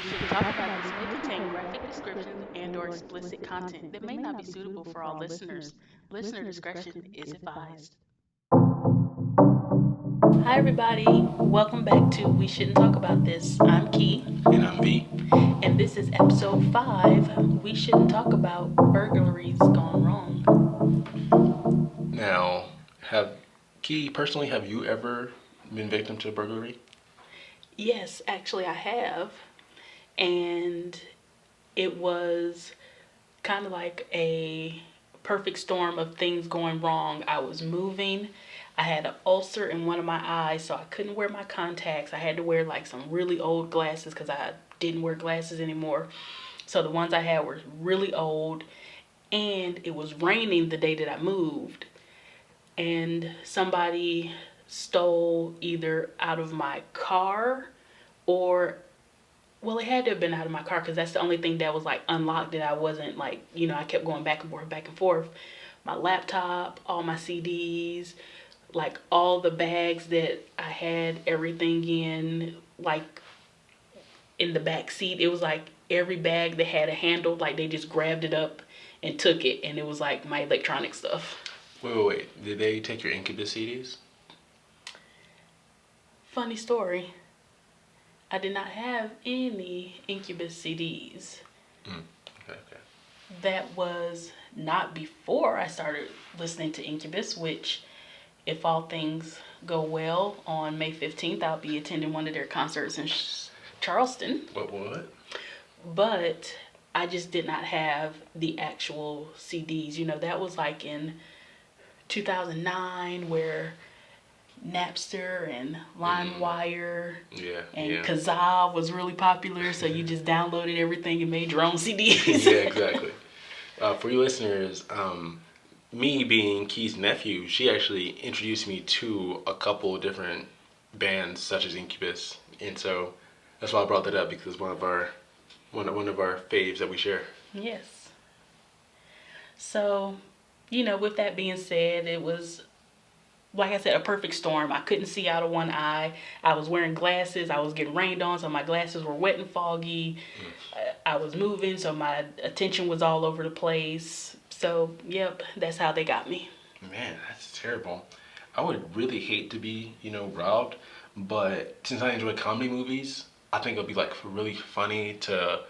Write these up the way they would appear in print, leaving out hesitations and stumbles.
We Shouldn't Talk About This may contain graphic descriptions and/or explicit content that may not be suitable for all listeners. Listener discretion is advised. Hi, everybody. Welcome back to We Shouldn't Talk About This. I'm Key. And I'm V. And this is episode 5. We shouldn't talk about burglaries gone wrong. Now, have Key, personally, have you ever been victim to a burglary? Yes, actually, I have. And it was kind of like a perfect storm of things going wrong. I was moving. I had an ulcer in one of my eyes, so I couldn't wear my contacts. I had to wear like some really old glasses because I didn't wear glasses anymore. So the ones I had were really old, and it was raining the day that I moved. And somebody stole either out of my car or well, it had to have been out of my car because that's the only thing that was like unlocked that I wasn't like, I kept going back and forth, back and forth. My laptop, all my CDs, like all the bags that I had everything in, like in the back seat. It was like every bag that had a handle, like they just grabbed it up and took it. And it was like my electronic stuff. Wait. Did they take your Incubus CDs? Funny story. I did not have any Incubus CDs. Okay. That was not before I started listening to Incubus, which, if all things go well, on May 15th, I'll be attending one of their concerts in Charleston. What? But I just did not have the actual CDs. That was like in 2009 where Napster and LimeWire and Kazaa was really popular, so you just downloaded everything and made your own CDs. Yeah, exactly. For you listeners, me being Key's nephew, she actually introduced me to a couple different bands such as Incubus, and so that's why I brought that up because one of our faves that we share. Yes. So, with that being said, it was, like I said, a perfect storm. I couldn't see out of one eye. I was wearing glasses. I was getting rained on, so my glasses were wet and foggy. I was moving, so my attention was all over the place. So, yep, that's how they got me. Man, that's terrible. I would really hate to be, robbed, but since I enjoy comedy movies, I think it'll be like really funny to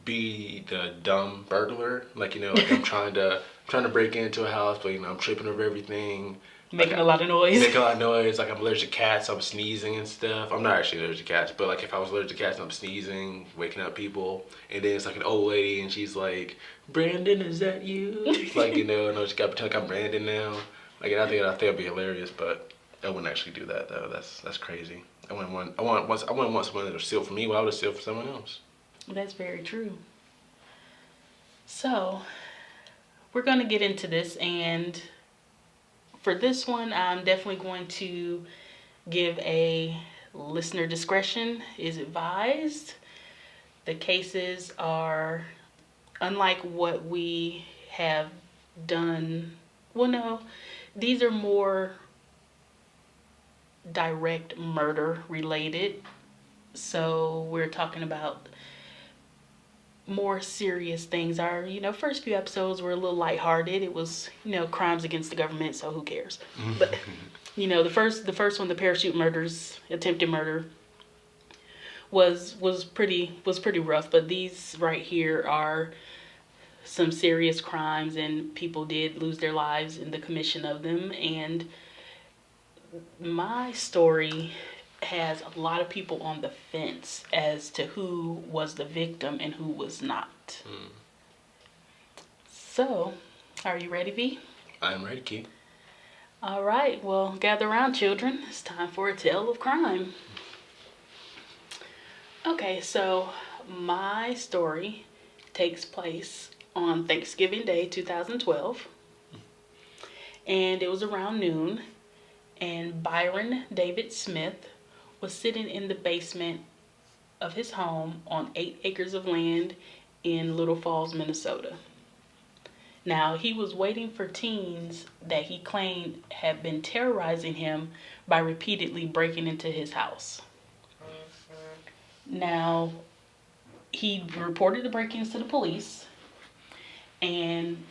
be the dumb burglar. Like, like I'm trying to break into a house, but I'm tripping over everything. Making a lot of noise. Making a lot of noise. Like I'm allergic to cats, I'm sneezing and stuff. I'm not actually allergic to cats, but like if I was allergic to cats, I'm sneezing, waking up people. And then it's like an old lady and she's like, "Brandon, is that you?" Like, and I just gotta pretend like I'm Brandon now. Like, and I think it'd be hilarious, but I wouldn't actually do that though. That's crazy. I wouldn't want someone to steal from me. Why would I steal for someone else? That's very true. So, we're going to get into this, and for this one, I'm definitely going to give a listener discretion is advised. The cases are unlike what we have done. Well, no, these are more direct murder related. So we're talking about more serious things. Our first few episodes were a little lighthearted. It was crimes against the government, so who cares? But the first one, the parachute murders, attempted murder, was pretty rough. But these right here are some serious crimes, and people did lose their lives in the commission of them. And my story has a lot of people on the fence as to who was the victim and who was not. So, are you ready, V? I'm ready, Key. All right, well, gather around, children. It's time for a tale of crime. Okay, so my story takes place on Thanksgiving Day 2012, and it was around noon, and Bryon David Smith was sitting in the basement of his home on 8 acres of land in Little Falls, Minnesota. Now, he was waiting for teens that he claimed had been terrorizing him by repeatedly breaking into his house. Now, he reported the break-ins to the police, and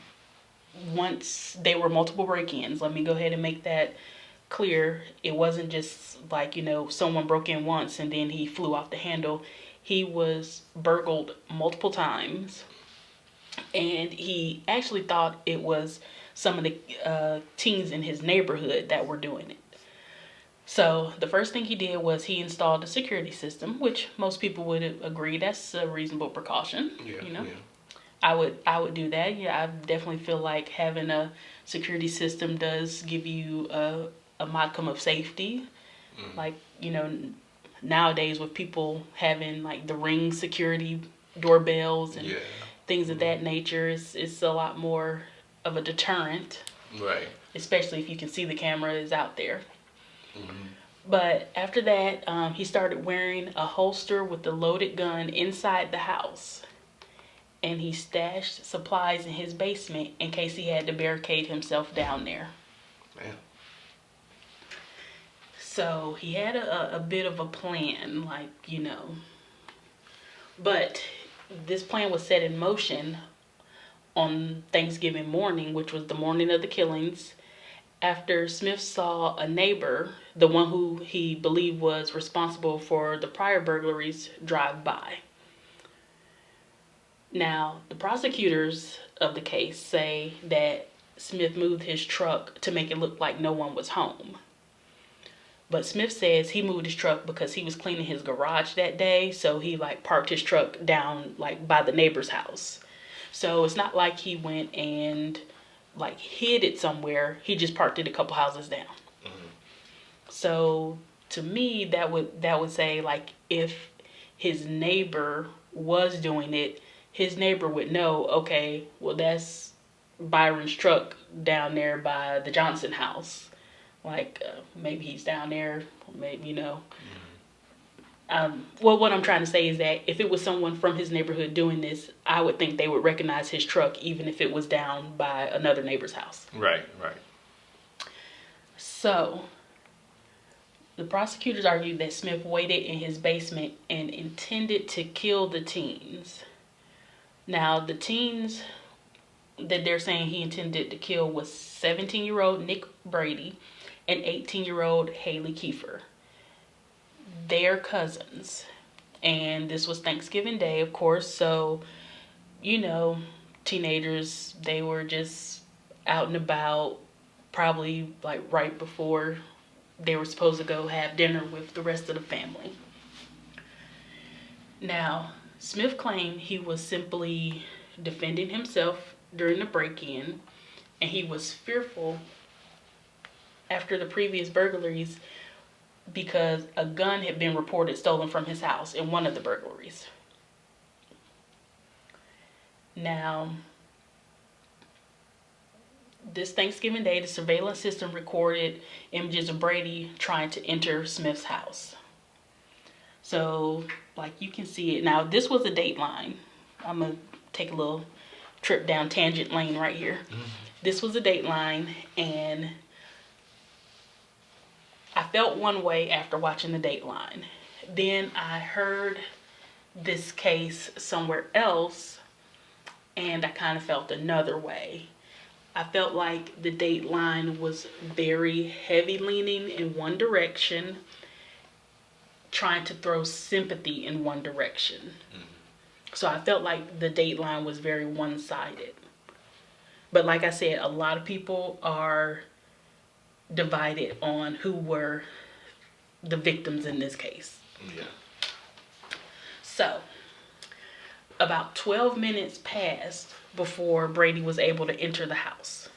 once there were multiple break-ins, let me go ahead and make that clear. It wasn't just like, someone broke in once and then he flew off the handle. He was burgled multiple times, and he actually thought it was some of the teens in his neighborhood that were doing it. So the first thing he did was he installed a security system, which most people would agree that's a reasonable precaution. Yeah. I would do that. Yeah, I definitely feel like having a security system does give you a modicum of safety. Mm-hmm. Like, nowadays with people having like the Ring security doorbells and things of that nature, it's a lot more of a deterrent. Right. Especially if you can see the camera is out there. Mm-hmm. But after that, he started wearing a holster with the loaded gun inside the house. And he stashed supplies in his basement in case he had to barricade himself down there. Man. So he had a bit of a plan, But this plan was set in motion on Thanksgiving morning, which was the morning of the killings, after Smith saw a neighbor, the one who he believed was responsible for the prior burglaries, drive by. Now, the prosecutors of the case say that Smith moved his truck to make it look like no one was home. But Smith says he moved his truck because he was cleaning his garage that day, so he parked his truck down by the neighbor's house. So it's not like he went and hid it somewhere. He just parked it a couple houses down. Mm-hmm. So to me, that would say if his neighbor was doing it, his neighbor would know, okay, well, that's Byron's truck down there by the Johnson house. Maybe he's down there, maybe, Well, what I'm trying to say is that if it was someone from his neighborhood doing this, I would think they would recognize his truck even if it was down by another neighbor's house. Right. So, the prosecutors argued that Smith waited in his basement and intended to kill the teens. Now, the teens that they're saying he intended to kill was 17-year-old Nick Brady and 18-year-old Haley Kiefer. They're cousins. And this was Thanksgiving Day, of course, so, teenagers, they were just out and about, probably right before they were supposed to go have dinner with the rest of the family. Now, Smith claimed he was simply defending himself during the break-in, and he was fearful after the previous burglaries because a gun had been reported stolen from his house in one of the burglaries. Now, this Thanksgiving Day, the surveillance system recorded images of Brady trying to enter Smith's house. So, you can see it. Now, this was a Dateline. I'm going to take a little trip down tangent lane right here. Mm-hmm. This was a Dateline, and I felt one way after watching the Dateline. Then I heard this case somewhere else, and I kind of felt another way. I felt like the Dateline was very heavy leaning in one direction, trying to throw sympathy in one direction. Mm-hmm. So I felt like the Dateline was very one-sided. But like I said, a lot of people are divided on who were the victims in this case. Yeah. So, about 12 minutes passed before Brady was able to enter the house.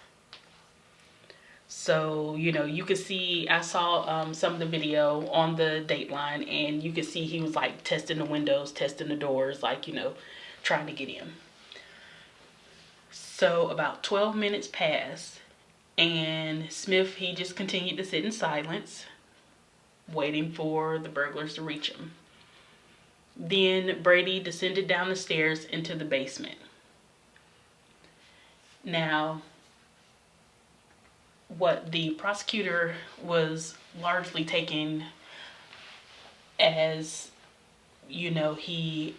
So, you could see, I saw some of the video on the Dateline, and you could see he was testing the windows, testing the doors, trying to get in. So, about 12 minutes passed, and Smith, he just continued to sit in silence, waiting for the burglars to reach him. Then Brady descended down the stairs into the basement. Now, what the prosecutor was largely taking as, he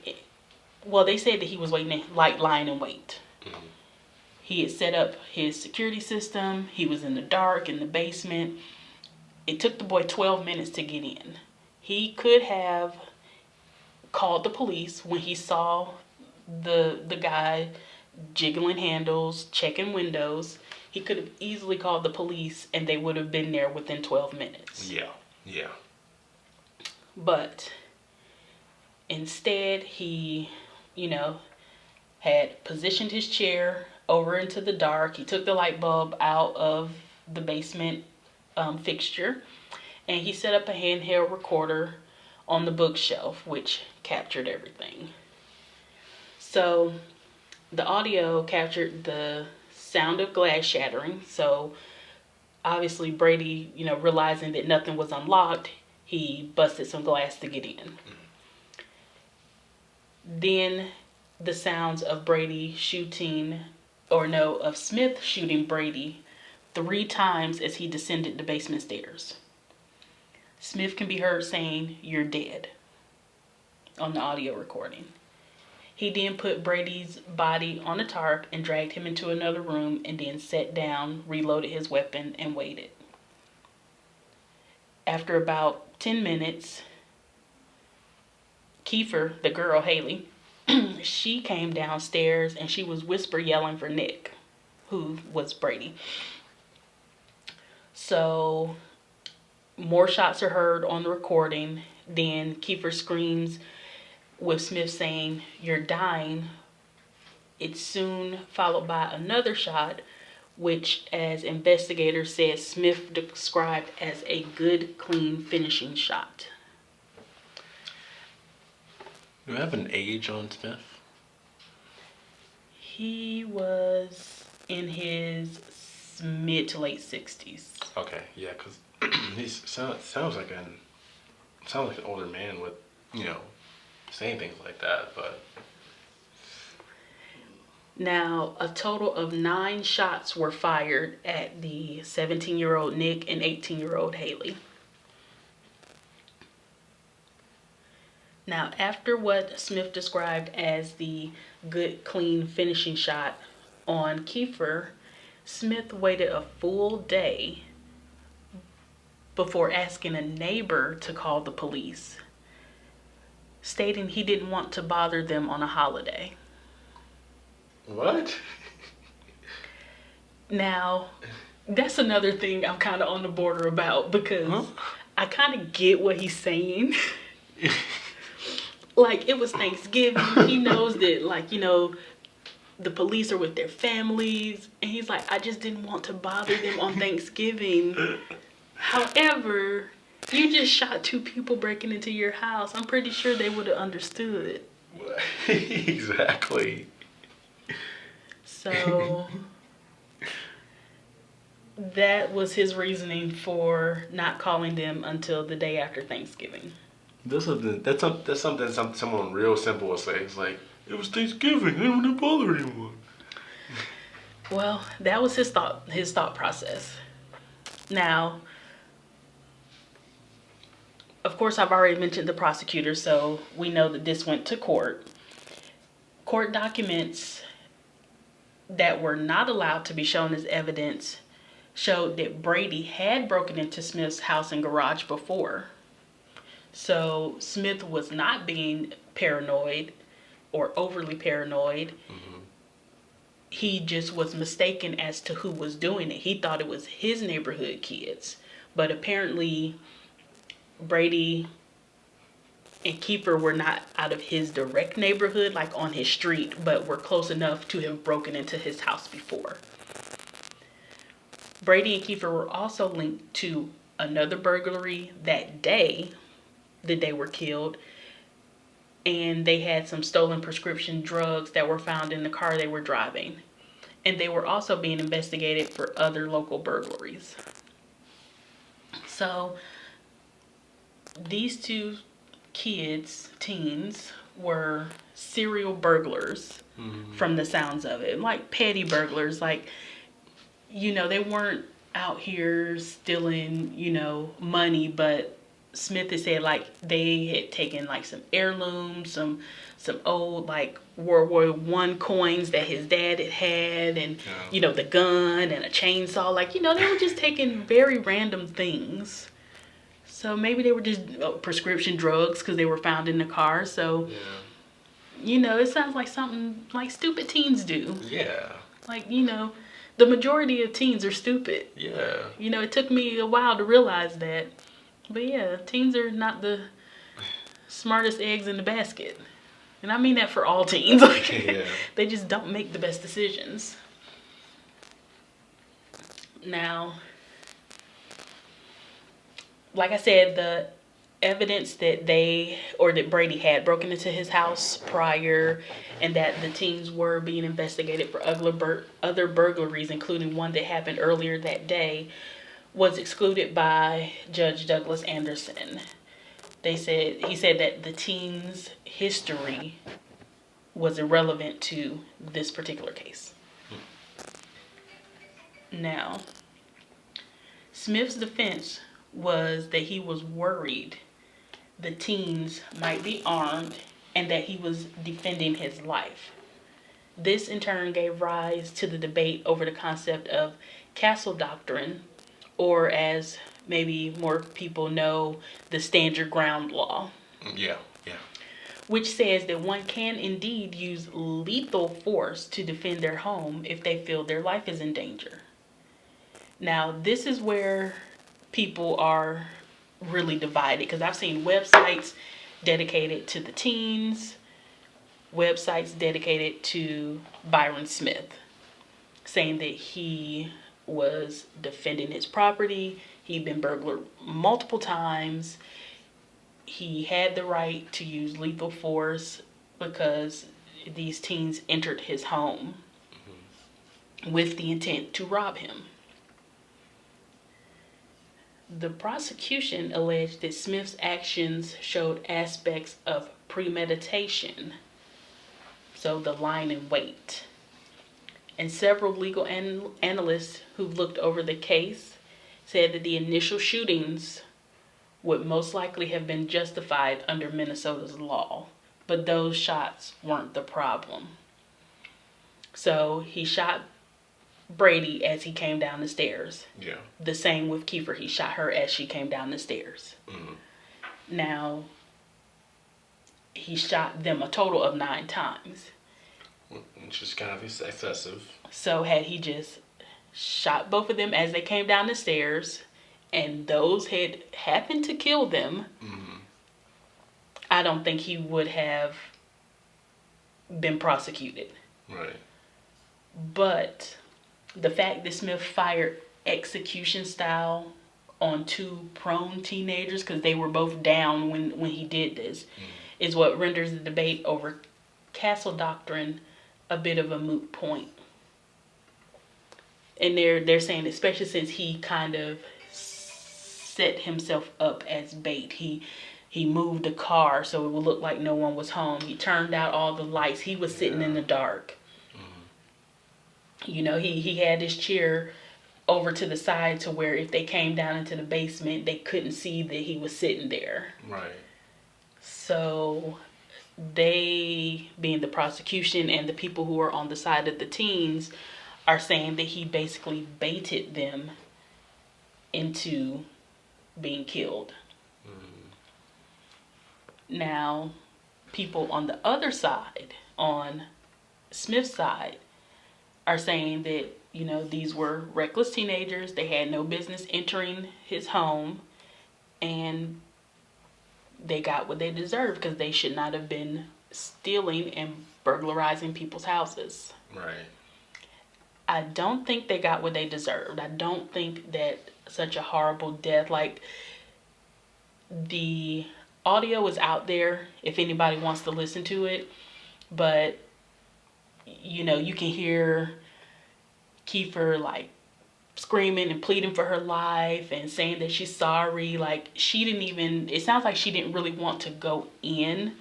well, they said that he was waiting, like lying in wait. Mm-hmm. He had set up his security system. He was in the dark in the basement. It took the boy 12 minutes to get in. He could have called the police when he saw the guy jiggling handles, checking windows. He could have easily called the police and they would have been there within 12 minutes. Yeah, yeah. But instead, he, had positioned his chair over into the dark. He took the light bulb out of the basement fixture, and he set up a handheld recorder on the bookshelf, which captured everything. So the audio captured the sound of glass shattering. So obviously Brady, realizing that nothing was unlocked, he busted some glass to get in. Then the sounds of of Smith shooting Brady 3 times as he descended the basement stairs. Smith can be heard saying, "You're dead," on the audio recording. He then put Brady's body on a tarp and dragged him into another room and then sat down, reloaded his weapon, and waited. After about 10 minutes, Kiefer, the girl, Haley, she came downstairs and she was whisper yelling for Nick, who was Brady. So more shots are heard on the recording. Then Kiefer screams with Smith saying, "You're dying." It's soon followed by another shot, which, as investigators said, Smith described as a good, clean finishing shot. Do you have an age on Smith? He was in his mid to late 60s. Okay, yeah, because he sounds like an older man with, saying things like that, but... Now, a total of 9 shots were fired at the 17-year-old Nick and 18-year-old Haley. Now, after what Smith described as the good, clean finishing shot on Kiefer, Smith waited a full day before asking a neighbor to call the police, stating he didn't want to bother them on a holiday. What? Now, that's another thing I'm kind of on the border about, because I kind of get what he's saying. Like, it was Thanksgiving. He knows that, the police are with their families. And he's like, I just didn't want to bother them on Thanksgiving. However, you just shot 2 people breaking into your house. I'm pretty sure they would have understood. Exactly. So that was his reasoning for not calling them until the day after Thanksgiving. That's something someone real simple will say. It's like, it was Thanksgiving, I don't want to bother anyone. Well, that was his thought process. Now, of course, I've already mentioned the prosecutor, so we know that this went to court. Court documents that were not allowed to be shown as evidence showed that Brady had broken into Smith's house and garage before. So Smith was not being paranoid or overly paranoid. Mm-hmm. He just was mistaken as to who was doing it. He thought it was his neighborhood kids. But apparently Brady and Kiefer were not out of his direct neighborhood, like on his street, but were close enough to have broken into his house before. Brady and Kiefer were also linked to another burglary that day that they were killed, and they had some stolen prescription drugs that were found in the car they were driving, and they were also being investigated for other local burglaries. So these 2 teens were serial burglars. Mm-hmm. From the sounds of it, like petty burglars. Like, they weren't out here stealing, money, but Smith had said like they had taken like some heirlooms, some old like World War One coins that his dad had, and the gun and a chainsaw. Like they were just taking very random things. So maybe they were just prescription drugs because they were found in the car. So it sounds like something like stupid teens do. Yeah. Like the majority of teens are stupid. Yeah. It took me a while to realize that. But yeah, teens are not the smartest eggs in the basket. And I mean that for all teens. They just don't make the best decisions. Now, like I said, the evidence that Brady had broken into his house prior, and that the teens were being investigated for other burglaries, including one that happened earlier that day, was excluded by Judge Douglas Anderson. He said that the teens' history was irrelevant to this particular case. Now, Smith's defense was that he was worried the teens might be armed and that he was defending his life. This in turn gave rise to the debate over the concept of castle doctrine, or as maybe more people know, the stand your ground law. Yeah. Which says that one can indeed use lethal force to defend their home if they feel their life is in danger. Now, this is where people are really divided, because I've seen websites dedicated to the teens, websites dedicated to Bryon Smith, saying that he was defending his property, he'd been burglared multiple times, he had the right to use lethal force because these teens entered his home with the intent to rob him. The prosecution alleged that Smith's actions showed aspects of premeditation, so the lying in wait. And several legal analysts who've looked over the case said that the initial shootings would most likely have been justified under Minnesota's law, but those shots weren't the problem. So he shot Brady as he came down the stairs. Yeah. The same with Kiefer. He shot her as she came down the stairs. Now, he shot them a total of 9 times. Which is kind of excessive. So had he just shot both of them as they came down the stairs, and those had happened to kill them, I don't think he would have been prosecuted. Right. But the fact that Smith fired execution style on 2 prone teenagers, because they were both down when he did this, is what renders the debate over castle doctrine a bit of a moot point. And they're saying, especially since he kind of set himself up as bait. He moved the car so it would look like no one was home. He turned out all the lights. He was sitting in the dark. He had his chair over to the side to where if they came down into the basement, they couldn't see that he was sitting there. Right. So they, being the prosecution and the people who are on the side of the teens, are saying that he basically baited them into being killed. Now, people on the other side, on Smith's side, are saying that, these were reckless teenagers. They had no business entering his home, and they got what they deserved because they should not have been stealing and burglarizing people's houses. Right. I don't think they got what they deserved. I don't think that such a horrible death, like, the audio is out there if anybody wants to listen to it, but you can hear Kiefer like screaming and pleading for her life and saying that she's sorry. Like, it sounds like she didn't really want to go in,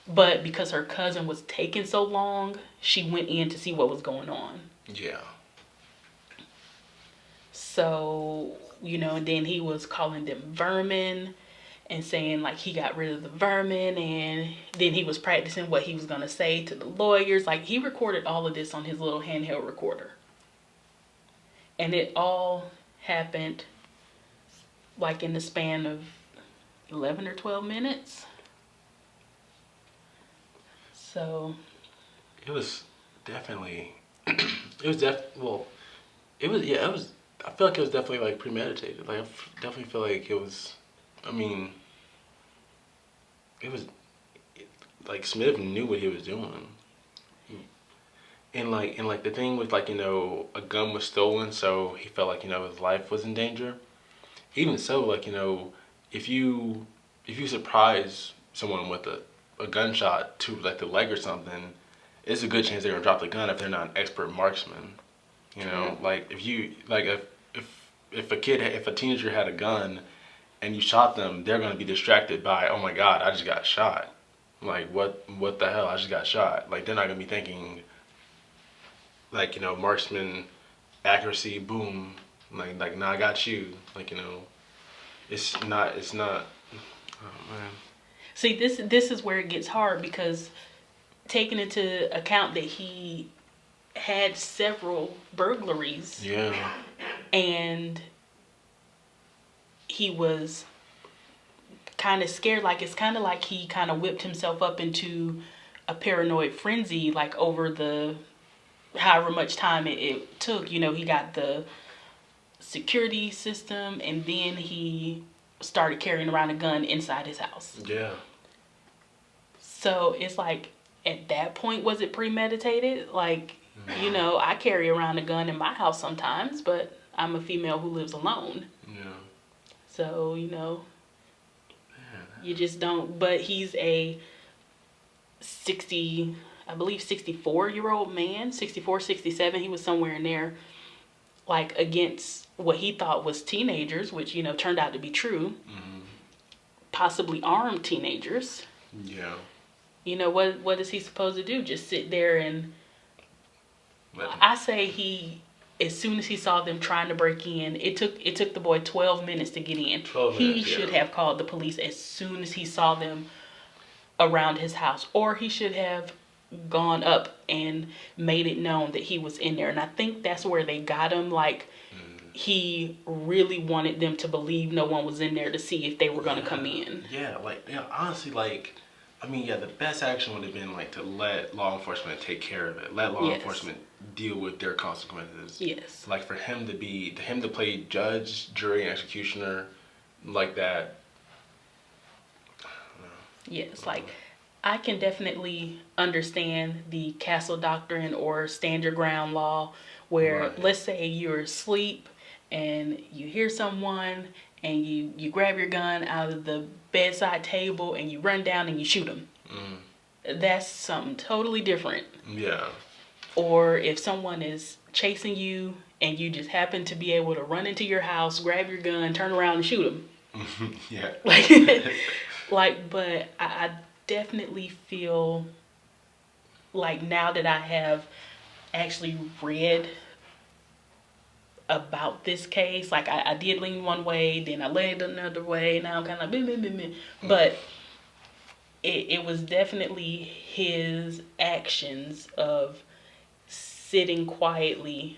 but because her cousin was taking so long, she went in to see what was going on. Yeah. So, and then he was calling them vermin and saying like he got rid of the vermin, and then he was practicing what he was going to say to the lawyers. Like, he recorded all of this on his little handheld recorder. And it all happened like in the span of 11 or 12 minutes. So it was definitely well, it was, I feel like it was definitely like premeditated. Like, I definitely feel like it was, I mean, it was like Smith knew what he was doing. And the thing with, like, a gun was stolen, so he felt like, his life was in danger. Even so, like, if you surprise someone with a gunshot to like the leg or something, it's a good chance they're gonna drop the gun if they're not an expert marksman. Like, if you like if a teenager had a gun and you shot them, they're gonna be distracted by, oh my God, I just got shot. Like, what the hell, I just got shot. Like, they're not gonna be thinking, like, marksman accuracy, boom, like nah, I got you. Like, it's not. Oh man. see, this is where it gets hard, because taking into account that he had several burglaries, Yeah. and he was kind of scared. Like, it's kind of like he kind of whipped himself up into a paranoid frenzy, like, over the however much time it took. He got the security system, and then he started carrying around a gun inside his house. Yeah. So it's like, at that point, was it premeditated? Like, I carry around a gun in my house sometimes, but I'm a female who lives alone. Yeah. So, you just don't. But he's a 64-year-old man, 64, 67. He was somewhere in there, like, against what he thought was teenagers, which, turned out to be true. Mm-hmm. Possibly Possibly armed teenagers. Yeah. What is he supposed to do? Just sit there and... I say as soon as he saw them trying to break in, it took the boy 12 minutes to get in. 12 He minutes, should yeah. have called the police as soon as he saw them around his house, or he should have gone up and made it known that he was in there. And I think that's where they got him. Like, he really wanted them to believe no one was in there to see if they were going to come in. Yeah, honestly, like, I mean, yeah, the best action would have been, like, to let law enforcement take care of it. Let law Yes. enforcement deal with their consequences. Yes. Like, for him to play judge, jury, and executioner like that. Yes, like, I can definitely understand the castle doctrine or stand your ground law, where, Right. let's say you're asleep and you hear someone, and you grab your gun out of the bedside table and you run down and you shoot them. That's something totally different. Yeah. Or if someone is chasing you and you just happen to be able to run into your house, grab your gun, turn around and shoot them. Yeah. But I definitely feel like, now that I have actually read about this case, like, I did lean one way, then I leaned another way, now I'm kind of like, meh. But it was definitely his actions of sitting quietly,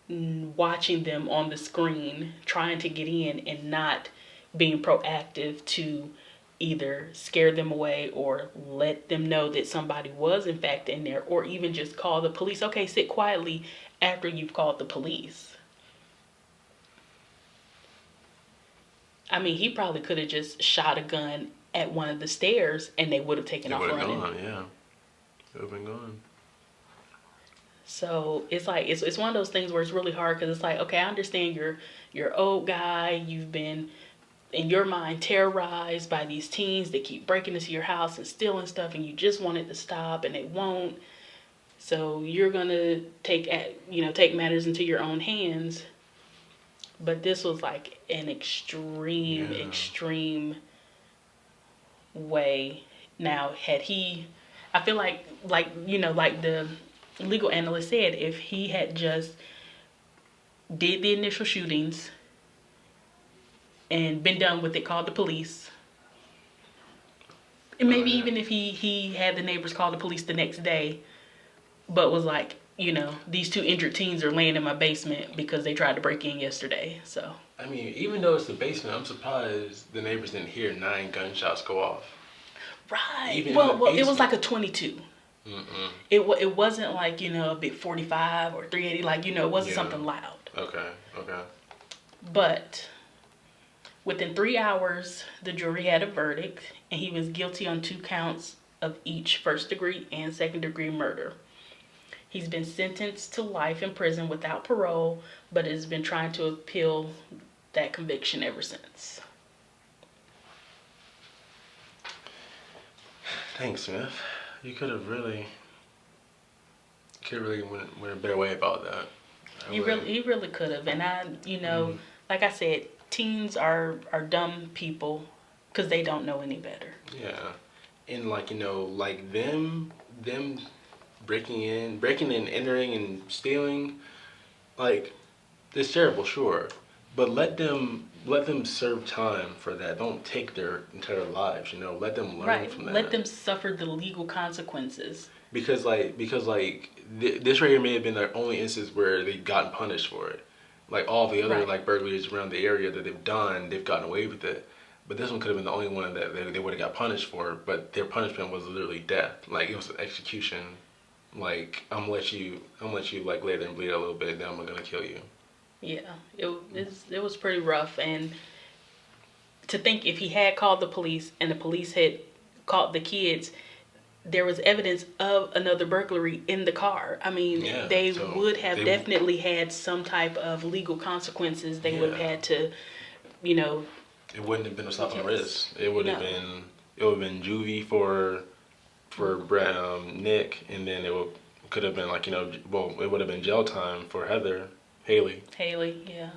watching them on the screen, trying to get in, and not being proactive to either scare them away or let them know that somebody was in fact in there, or even just call the police. Okay, sit quietly after you've called the police. I mean, he probably could have just shot a gun at one of the stairs and they would have taken off running. Gone, yeah. It would have been gone. So it's like, it's one of those things where it's really hard, because it's like, okay, I understand you're old guy, you've been, in your mind, terrorized by these teens that keep breaking into your house and stealing stuff, and you just want it to stop and they won't. So you're gonna take matters into your own hands. But this was like an extreme way. Now, had he, I feel like the legal analyst said, if he had just did the initial shootings, and been done with it, called the police. And maybe yeah. even if he had the neighbors call the police the next day, but was like, these 2 injured teens are laying in my basement because they tried to break in yesterday. So I mean, even though it's the basement, I'm surprised the neighbors didn't hear 9 gunshots go off. right. Even in the Well, it was basement. like a 22. Mm-mm. It wasn't like a big 45 or 380. Like it wasn't Yeah. something loud. Okay. But within 3 hours, the jury had a verdict, and he was guilty on 2 counts of each first-degree and second-degree murder. He's been sentenced to life in prison without parole, but has been trying to appeal that conviction ever since. Thanks, Smith. You could have really went a better way about that. He really could have. And like I said, teens are dumb people because they don't know any better. Yeah, and like them breaking in, entering, and stealing, like it's terrible, sure, but let them serve time for that. Don't take their entire lives. Let them learn from that. Let them suffer the legal consequences. Because this right here may have been the only instance where they've gotten punished for it. Like all the other burglaries around the area that they've done, they've gotten away with it. But this one could have been the only one that they would have got punished for. But their punishment was literally death. Like it was an execution. Like I'm gonna let you like lay there and bleed a little bit, then I'm gonna kill you. Yeah, it was pretty rough. And to think if he had called the police and the police had caught the kids, there was evidence of another burglary in the car. I mean, they would have definitely had some type of legal consequences. They would have had to, It wouldn't have been a slap on the wrist. It would have been juvie for Nick, and then could have been it would have been jail time for Haley, yeah.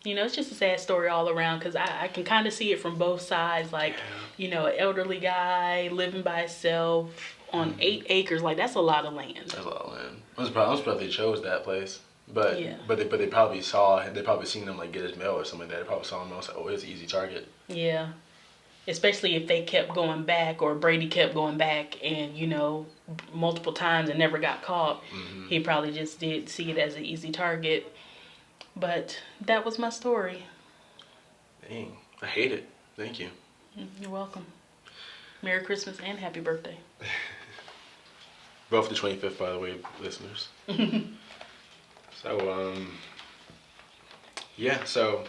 It's just a sad story all around because I can kind of see it from both sides. Like, an elderly guy living by himself on 8 acres. Like, that's a lot of land. That's a lot of land. I'm surprised they chose that place. But they probably seen him like get his mail or something like that. They probably saw him and was like, oh, it's an easy target. Yeah. Especially if they kept going back, or Brady kept going back and, multiple times and never got caught. Mm-hmm. He probably just did see it as an easy target. But that was my story. Dang. I hate it. Thank you. You're welcome. Merry Christmas and happy birthday. Both the 25th, by the way, listeners. So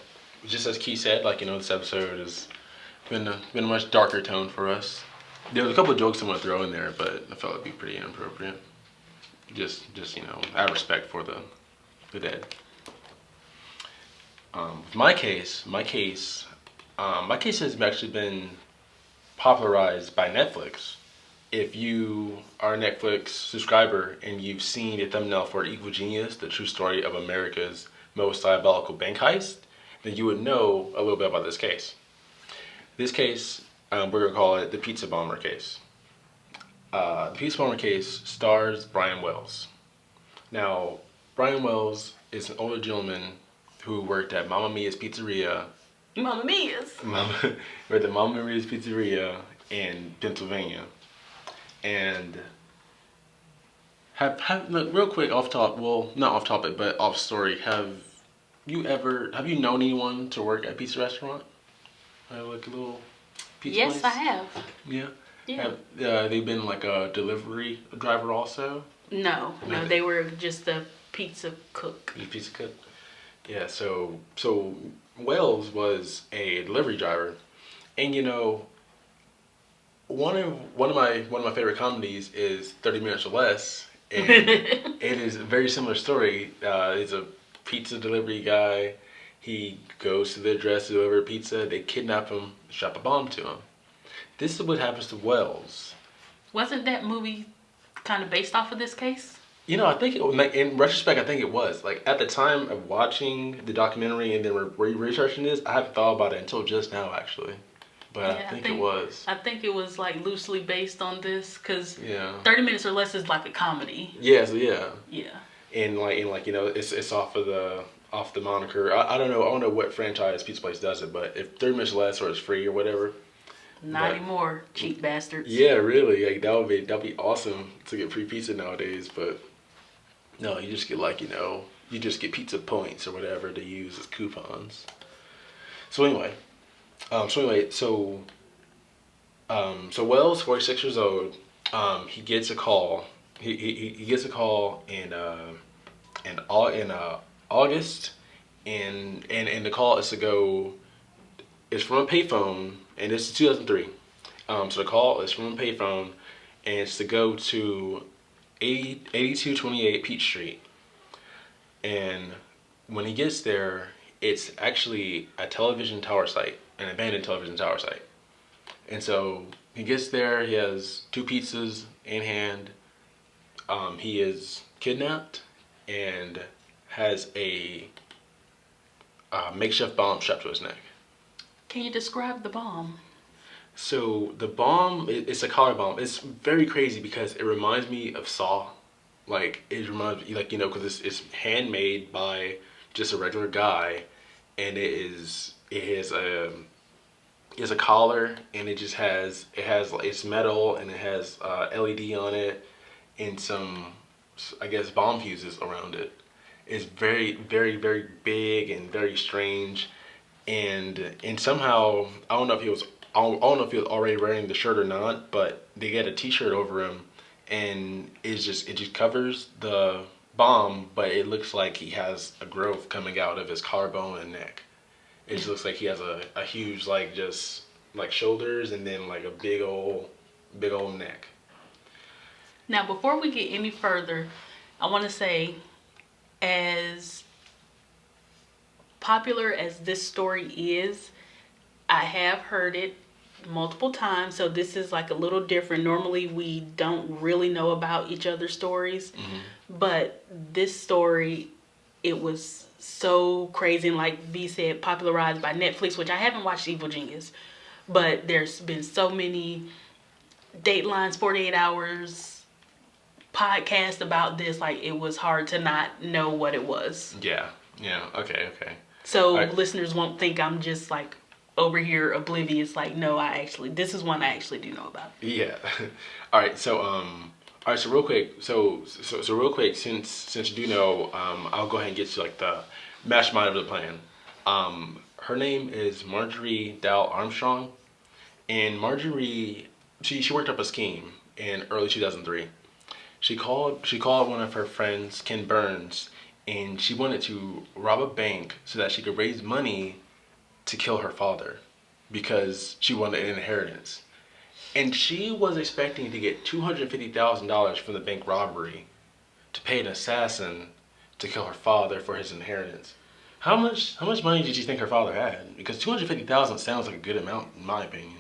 just as Key said, this episode has been a much darker tone for us. There was a couple of jokes I want to throw in there, but I felt it'd be pretty inappropriate. Just out of respect for the dead. My case has actually been popularized by Netflix. If you are a Netflix subscriber and you've seen the thumbnail for Evil Genius, the true story of America's most diabolical bank heist, then you would know a little bit about this case. This case, we're going to call it the Pizza Bomber case. The Pizza Bomber case stars Bryon Wells. Now, Bryon Wells is an older gentleman who worked at Mamma Mia's Pizzeria. Mamma Mia's? Worked at Mamma Mia's Pizzeria in Pennsylvania. And look, real quick, not off topic, but off story, have you known anyone to work at a pizza restaurant? Like a little pizza place? Yes, I have. Yeah? Yeah. Have they been like a delivery driver also? No, they were just a pizza cook. Pizza cook? Yeah, so Wells was a delivery driver, and one of my favorite comedies is 30 Minutes or Less, and it is a very similar story. It's a pizza delivery guy. He goes to the address to deliver pizza. They kidnap him, strap a bomb to him. This is what happens to Wells. Wasn't that movie kind of based off of this case? I think in retrospect, I think it was. Like at the time of watching the documentary and then researching this, I haven't thought about it until just now, actually. But I think it was. I think it was like loosely based on this because 30 Minutes or Less is like a comedy. Yeah. So yeah. Yeah. And it's off of the off the moniker. I don't know. I don't know what franchise pizza place does it, but if 30 minutes less or it's free or whatever. Not anymore, cheap bastards. Yeah, really. Like that'd be awesome to get free pizza nowadays. But no, you just get like you just get pizza points or whatever to use as coupons. So anyway, so Wells, 46 years old, he gets a call. He gets a call in August, and the call is to go. It's from a payphone, and this is 2003. So the call is from a payphone, and it's to go to 8228 Peach Street. And when he gets there, it's actually a television tower site, an abandoned television tower site. And so he gets there, he has 2 pizzas in hand. He is kidnapped and has a makeshift bomb strapped to his neck. Can you describe the bomb? So the bomb, it's a collar bomb. It's very crazy because it reminds me of Saw. Like it reminds me, like because it's handmade by just a regular guy, and it's a collar, and it's metal, and it has LED on it, and some, I guess, bomb fuses around it. It's very, very, very big and very strange, and somehow I don't know if he was already wearing the shirt or not, but they get a T-shirt over him, and it just covers the bomb, but it looks like he has a growth coming out of his collarbone and neck. It just looks like he has a huge just shoulders and then like a big old neck. Now, before we get any further, I want to say, as popular as this story is, I have heard it multiple times, so this is like a little different. Normally we don't really know about each other's stories, but this story, it was so crazy, and like B said, popularized by Netflix, which I haven't watched Evil Genius, but there's been so many Datelines, 48 Hours podcasts about this, like it was hard to not know what it was. Yeah, okay. So listeners won't think I'm just like over here oblivious. Like, no, this is one I actually do know about. Yeah. All right. So So real quick. So real quick. Since you do know, I'll go ahead and get to like the mastermind of the plan. Her name is Marjorie Dow Armstrong, and Marjorie, she worked up a scheme in early 2003. She called one of her friends, Ken Burns, and she wanted to rob a bank so that she could raise money to kill her father because she wanted an inheritance. And she was expecting to get $250,000 from the bank robbery to pay an assassin to kill her father for his inheritance. How much money did you think her father had? Because $250,000 sounds like a good amount in my opinion.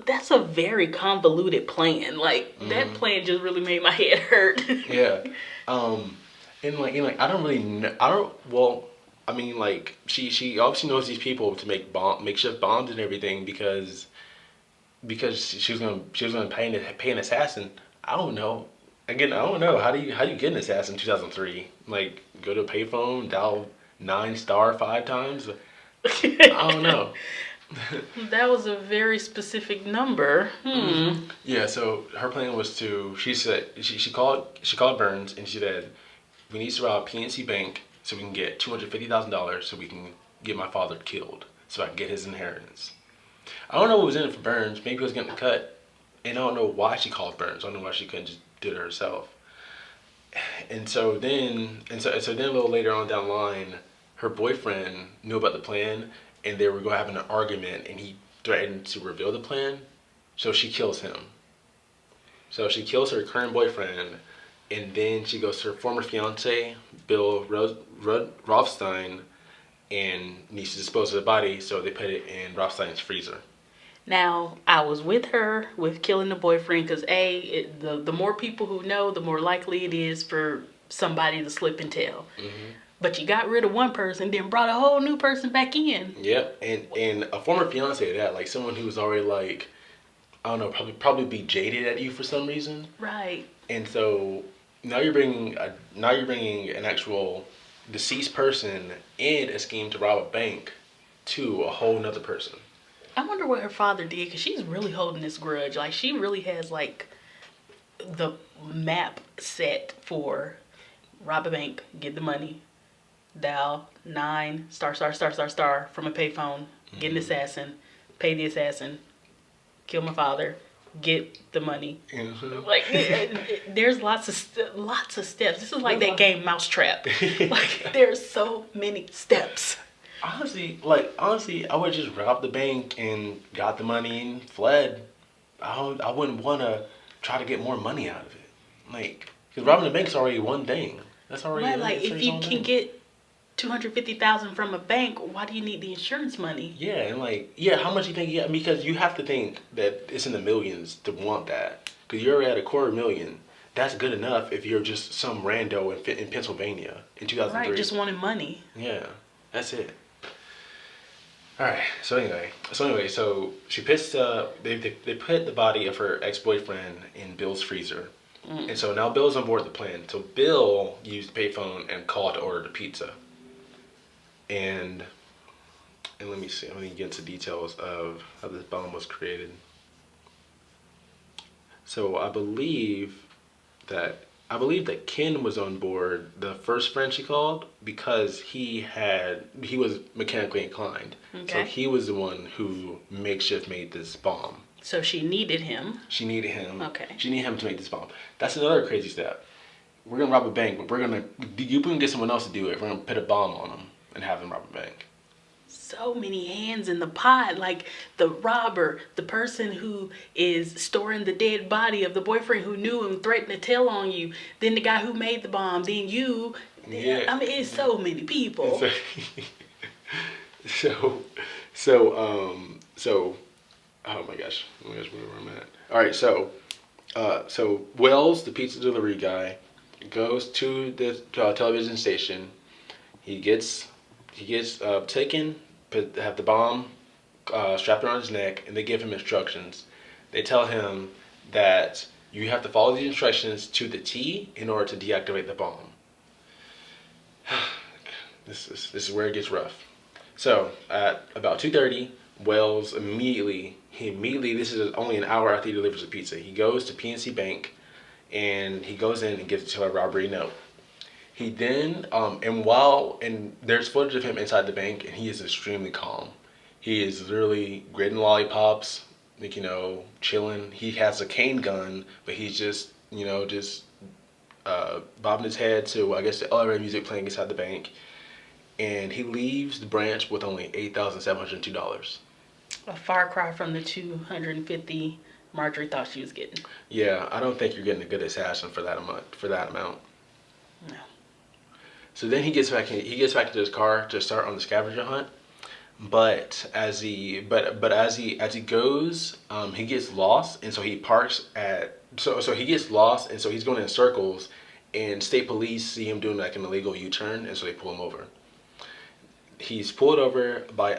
That's a very convoluted plan. Like that plan just really made my head hurt. Yeah. And I don't really know. I mean, like she obviously knows these people to make makeshift bombs and everything because she was gonna pay an assassin. I don't know. Again, I don't know. How do you get an assassin in 2003? Like go to a payphone, dial 9* 5 times. I don't know. That was a very specific number. Yeah. So her plan was to. She said she called Burns and she said, we need to rob PNC Bank so we can get $250,000 so we can get my father killed so I can get his inheritance. I don't know what was in it for Burns. Maybe it was getting cut, and I don't know why she called Burns. I don't know why she couldn't just do it herself. And so then a little later on down the line, her boyfriend knew about the plan, and they were going to have an argument, and he threatened to reveal the plan, so she kills him. So she kills her current boyfriend, and then she goes to her former fiance, Bill Rothstein, and needs to dispose of the body, so they put it in Rothstein's freezer. Now, I was with her with killing the boyfriend because the more people who know, the more likely it is for somebody to slip and tell. But you got rid of one person, then brought a whole new person back in. Yep, and a former fiance of that, like someone who was already like, I don't know, probably be jaded at you for some reason. Right. And so now you're bringing an actual deceased person and a scheme to rob a bank to a whole nother person. I wonder what her father did, because she's really holding this grudge. Like, she really has, like, the map set for rob a bank, get the money, dial 9 star star star star star from a payphone, get an assassin, pay the assassin, kill my father, get the money. Like, there's lots of steps. This is like that game Mousetrap. Like, there's so many steps. Honestly, I would just rob the bank and got the money and fled. I wouldn't want to try to get more money out of it. Like, because robbing the bank's already one thing. That's already Right, like, that's if its you own can thing. get 250,000 from a bank, why do you need the insurance money? Yeah, and like, yeah, how much do you think? Yeah, because you have to think that it's in the millions to want that. Because you're at $250,000. That's good enough if you're just some rando in Pennsylvania in 2003. Right, just wanting money. Yeah, that's it. All right. So she puts they put the body of her ex-boyfriend in Bill's freezer, and so now Bill's on board the plane. So Bill used the payphone and called to order the pizza. And let me see. Let me get into details of how this bomb was created. So I believe that Ken was on board the first friend she called because he was mechanically inclined. So Okay. he was the one who makeshift made this bomb. So she needed him. She needed him. Okay. She needed him to make this bomb. That's another crazy step. We're gonna rob a bank, but you can get someone else to do it. We're gonna put a bomb on them and have them rob a bank. So many hands in the pot. Like, the robber, the person who is storing the dead body of the boyfriend who knew him, threatened to tell on you, then the guy who made the bomb, then you. Yeah. I mean, it's so many people. So, oh my gosh, where I'm at. All right, so Wells, the pizza delivery guy, goes to the television station. He gets taken, have the bomb strapped around his neck, and they give him instructions. They tell him that you have to follow these instructions to the T in order to deactivate the bomb. This is where it gets rough. So at about 2:30, Wells immediately, this is only an hour after he delivers the pizza, he goes to PNC Bank and he goes in and gives it to a robbery note. He then, and there's footage of him inside the bank, and he is extremely calm. He is literally gritting lollipops, like, chilling. He has a cane gun, but he's just bobbing his head to, I guess, the elevator music playing inside the bank. And he leaves the branch with only $8,702. A far cry from the 250 Marjorie thought she was getting. Yeah, I don't think you're getting a good assassin for that amount. No. So then he gets back into his car to start on the scavenger hunt. But as he goes, he gets lost, and so he parks at so he gets lost, and so he's going in circles, and state police see him doing like an illegal U-turn, and so they pull him over. He's pulled over by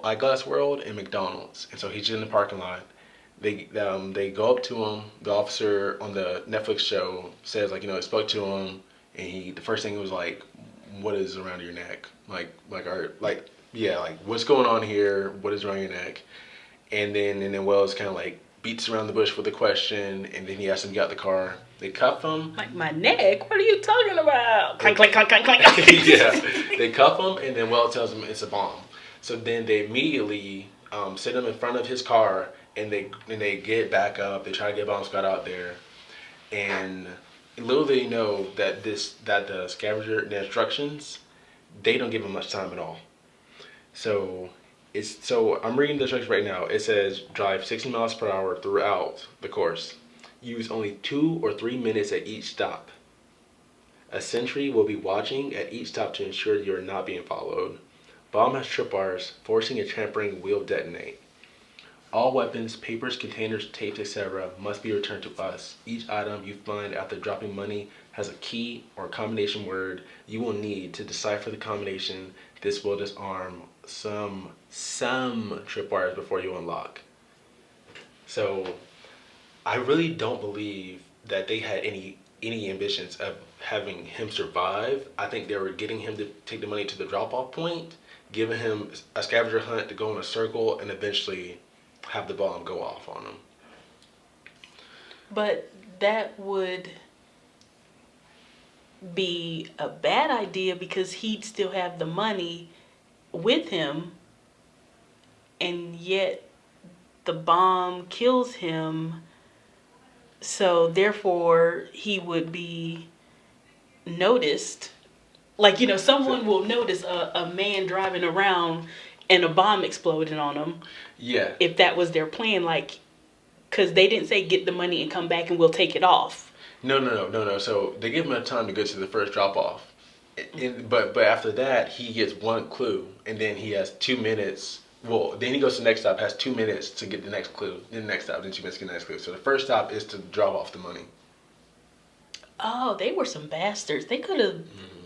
Eyeglass World and McDonald's, and so he's in the parking lot. They go up to him. The officer on the Netflix show says, like, I spoke to him, and the first thing was like, "What is around your neck? Like what's going on here? What is around your neck?" And then Wells kind of like beats around the bush with a question, and then he asks him to get out the car. They cuff him. Like, my neck? What are you talking about? Clank, clank, clank, clank, clank. Yeah, they cuff him, and then Wells tells him it's a bomb. So then they immediately sit him in front of his car, and they get back up. They try to get bomb squad out there, and little they know that the scavenger, the instructions, they don't give him much time at all. So I'm reading the instructions right now. It says drive 60 miles per hour throughout the course. Use only 2 or 3 minutes at each stop. A sentry will be watching at each stop to ensure you are not being followed. Bomb has tripwires. Forcing a tampering will detonate. All weapons, papers, containers, tapes, etc. must be returned to us. Each item you find after dropping money has a key or combination word you will need to decipher the combination. This will disarm some tripwires before you unlock. So I really don't believe that they had any any ambitions of having him survive. I think they were getting him to take the money to the drop-off point, giving him a scavenger hunt to go in a circle, and eventually have the bomb go off on him. But that would be a bad idea because he'd still have the money with him, and yet the bomb kills him. So therefore, he would be noticed. Like, someone will notice a man driving around and a bomb exploding on him. Yeah. If that was their plan, like, because they didn't say get the money and come back and we'll take it off. No. So they give him enough time to go to the first drop off, but after that he gets one clue, and then he has 2 minutes. Well, then he goes to the next stop, has 2 minutes to get the next clue. Then the next stop, then 2 minutes to get the next clue. So the first stop is to drop off the money. Oh, they were some bastards. They could have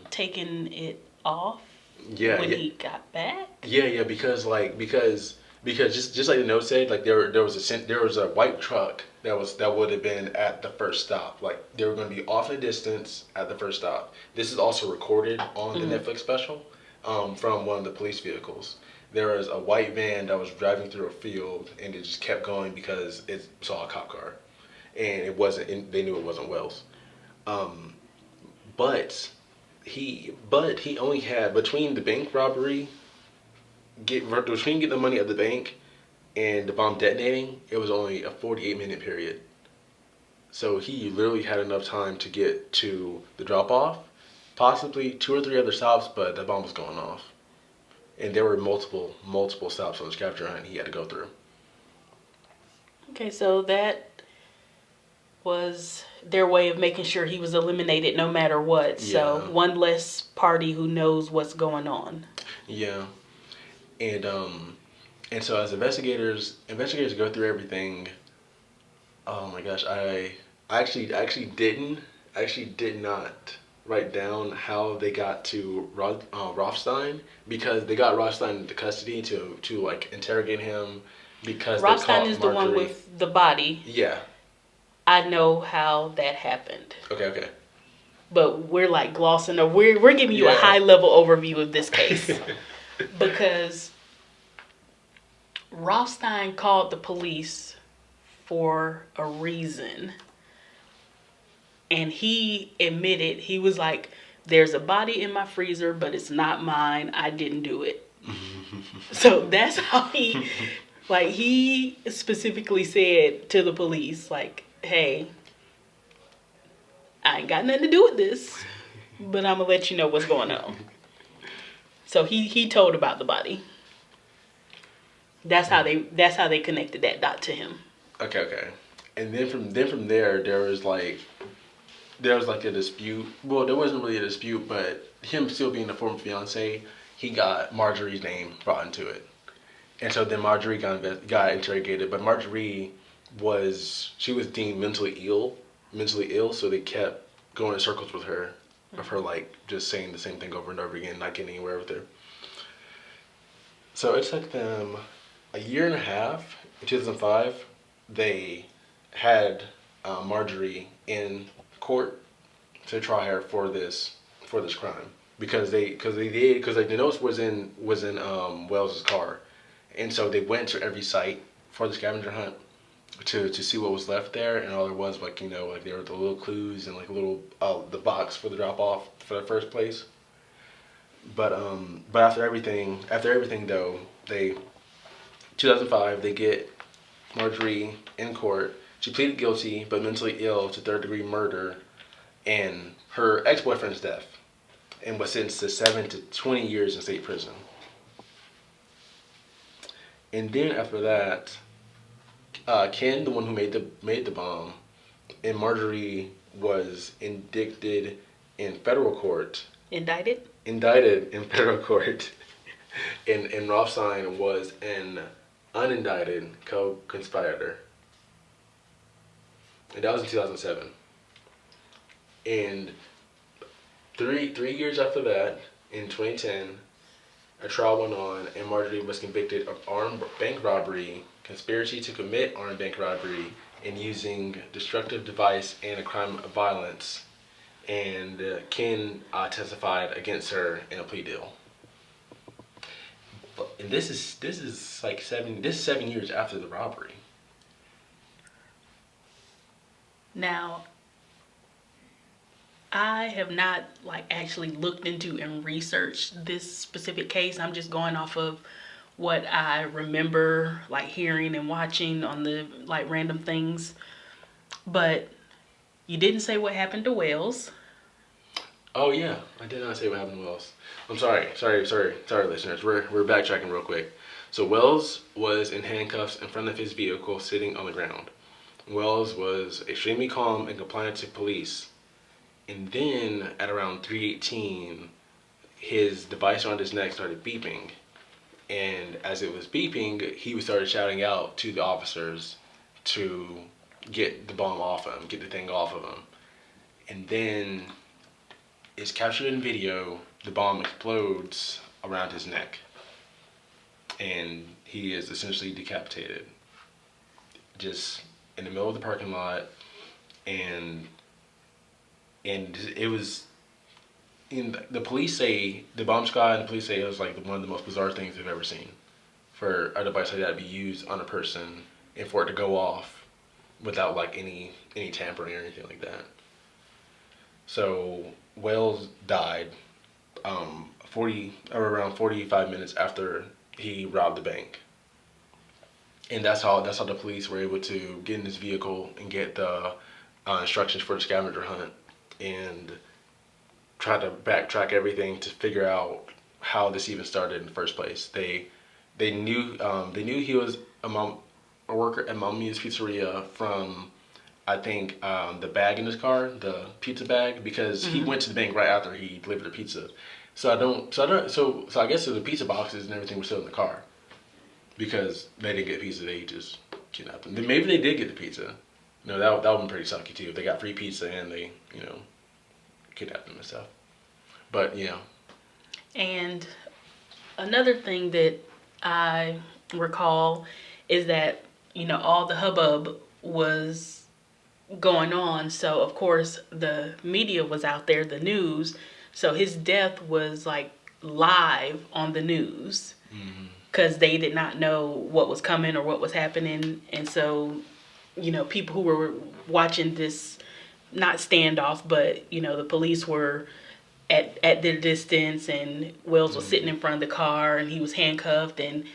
taken it off. Yeah. When he got back. Yeah, because just like the note said, like there was a white truck that would have been at the first stop. Like they were going to be off in the distance at the first stop. This is also recorded on the Netflix special, from one of the police vehicles. There was a white van that was driving through a field, and it just kept going because it saw a cop car, and it wasn't. They knew it wasn't Wells. But he only had, between the bank robbery, between getting the money at the bank and the bomb detonating, it was only a 48-minute period. So he literally had enough time to get to the drop off, possibly 2 or 3 other stops, but the bomb was going off, and there were multiple stops on the scavenger hunt he had to go through. Okay, so that was their way of making sure he was eliminated no matter what. Yeah. So one less party who knows what's going on. Yeah. And so as investigators go through everything. Oh my gosh, I actually did not write down how they got to Rothstein, because they got Rothstein into custody to like interrogate him, because Rothstein is the one with the body. Yeah. I know how that happened. Okay. But we're like glossing over. We're giving you a high level overview of this case. Because Rothstein called the police for a reason. And he admitted, he was like, there's a body in my freezer, but it's not mine. I didn't do it. So that's how he specifically said to the police, like, hey, I ain't got nothing to do with this, but I'm going to let you know what's going on. So he told about the body. That's how they connected that dot to him. Okay. And then from there was like a dispute. Well, there wasn't really a dispute, but him still being the former fiance, he got Marjorie's name brought into it. And so then Marjorie got interrogated, but Marjorie was deemed mentally ill, so they kept going in circles with her, of her like just saying the same thing over and over again, not getting anywhere with her. So it took them a year and a half. In 2005, they had Marjorie in court to try her for this crime, because the notes was in Wells's car, and so they went to every site for the scavenger hunt to see what was left there, and all there was, like, like there were the little clues and like little the box for the drop off for the first place. But after everything though, 2005 they get Marjorie in court. She pleaded guilty but mentally ill to 3rd-degree murder and her ex-boyfriend's death, and was sentenced to 7 to 20 years in state prison. And then after that, Ken, the one who made the bomb, and Marjorie was indicted in federal court. Indicted in federal court. And Rothstein was an unindicted co-conspirator. And that was in 2007. And three years after that, in 2010, a trial went on, and Marjorie was convicted of armed bank robbery, conspiracy to commit armed bank robbery, and using destructive device and a crime of violence. And Ken testified against her in a plea deal. And this is like 7 years after the robbery. Now, I have not like actually looked into and researched this specific case. I'm just going off of what I remember like hearing and watching on the like random things. But you didn't say what happened to Wells. Oh yeah, I did not say what happened to Wells. I'm sorry, listeners. We're backtracking real quick. So Wells was in handcuffs in front of his vehicle, sitting on the ground. Wells was extremely calm and compliant to police. And then at around 3:18, his device around his neck started beeping. And as it was beeping, he started shouting out to the officers to get the bomb off him, get the thing off of him. And then it's captured in video. The bomb explodes around his neck. And he is essentially decapitated. Just in the middle of the parking lot. And it was, the police say, the bomb squad and the police say it was like one of the most bizarre things they've ever seen. For a device like that to be used on a person and for it to go off without like any tampering or anything like that. So Wells died around 45 minutes after he robbed the bank. And that's how the police were able to get in his vehicle and get the instructions for the scavenger hunt and try to backtrack everything to figure out how this even started in the first place. They knew he was a worker at Mommy's Pizzeria from, I think, the bag in his car, the pizza bag, because he went to the bank right after he delivered the pizza. So I guess the pizza boxes and everything were still in the car because they didn't get pizza. They just kidnapped them. Then maybe they did get the pizza. That would have been pretty sucky too. If they got free pizza and they kidnapped them and stuff. But yeah. And another thing that I recall is that all the hubbub was going on, so of course the media was out there, the news, so his death was like live on the news because they did not know what was coming or what was happening. And so people who were watching this, not standoff, but the police were at their distance, and Wells was sitting in front of the car and he was handcuffed and